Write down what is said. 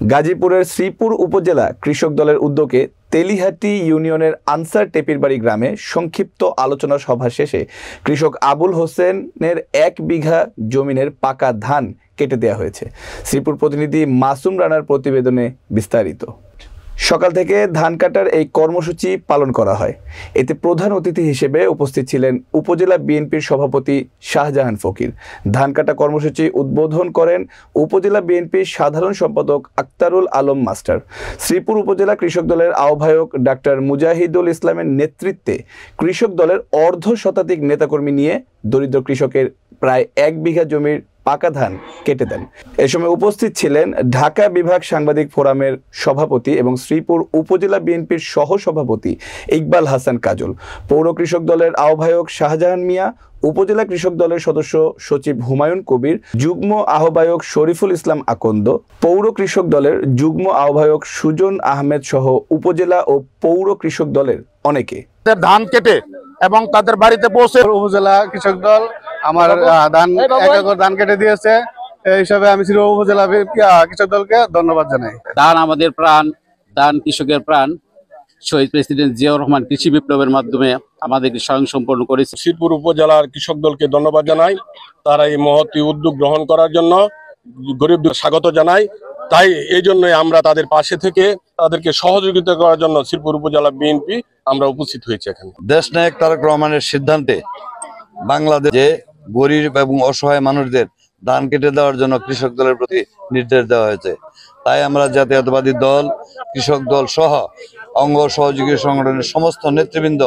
গাজীপুরের শ্রীপুর উপজেলা কৃষক দলের উদ্যোগে তেলিহাটি ইউনিয়নের আনসার টেপিরবাড়ি গ্রামে সংক্ষিপ্ত আলোচনা সভা শেষে কৃষক আবুল হোসেনের 1 বিঘা জমিনের পাকা ধান কেটে দেওয়া হয়েছে। শ্রীপুর প্রতিনিধি মাসুম রানার প্রতিবেদনে বিস্তারিত। সকাল থেকে ধান কাটার এই কর্মসূচি পালন করা হয়। এতে প্রধান অতিথি হিসেবে উপস্থিত ছিলেন উপজেলা বিএনপির সভাপতি শাহজাহান ফকির। ধান কাটা কর্মসূচি উদ্বোধন করেন উপজেলা বিএনপির সাধারণ সম্পাদক আক্তারুল আলম মাস্টার। শ্রীপুর উপজেলা কৃষক দলের আহ্বায়ক ডাক্তার মুজাহিদুল ইসলামের নেতৃত্বে কৃষক দলের অর্ধশতাধিক নেতাকর্মী নিয়ে দরিদ্র কৃষকের প্রায় 1 বিঘা জমির পাকা ধান কেটে দেন। এ সময় উপস্থিত ছিলেন ঢাকা বিভাগ সাংবাদিক ফোরামের সভাপতি এবং শ্রীপুর উপজেলা বিএনপির সহ সভাপতি ইকবাল হাসান কাজল, পৌর কৃষক দলের আহ্বায়ক শাহজাহান মিয়া, উপজেলা কৃষক দলের সদস্য সচিব হুমায়ুন কবির, যুগ্ম আহ্বায়ক শরীফুল ইসলাম আকন্দ, পৌর কৃষক দলের যুগ্ম আহ্বায়ক সুজন আহমেদ সহ উপজেলা ও পৌর কৃষক দলের অনেকে ধান কেটে এবং তাদের বাড়িতে পৌঁছে উপজেলা কৃষক দল আমার ধান 1 একর ধান কেটে দিয়েছে। এই হিসাবে আমি শ্রীপুর উপজেলা কৃষক দলকে ধন্যবাদ জানাই। ধান আমাদের প্রাণ, ধান কৃষকের প্রাণ। শহীদ প্রেসিডেন্ট জিয়াউর রহমান কৃষি বিপ্লবের মাধ্যমে আমাদেরকে স্বয়ংসম্পূর্ণ করেছে। শ্রীপুর উপজেলার কৃষক দলকে ধন্যবাদ জানাই। তারা এই মহৎ উদ্যোগ গ্রহণ করার জন্য গরিবদের স্বাগত জানাই। তাই এই জন্যই আমরা তাদের পাশে থেকে তাদেরকে সহযোগিতা করার জন্য শ্রীপুর উপজেলা বিএনপি আমরা উপস্থিত হয়েছি এখানে। দেশনায়ক তারেক রহমানের সিদ্ধান্তে বাংলাদেশে গরিব এবং অসহায় মানুষদের ধান কেটে দেওয়ার জন্য কৃষক দলের প্রতি নির্দেশ দেওয়া হয়েছে। তাই আমরা জাতীয়তাবাদী দল, কৃষক দল সহ অঙ্গ সহযোগী সংগঠনের সমস্ত নেতৃবৃন্দ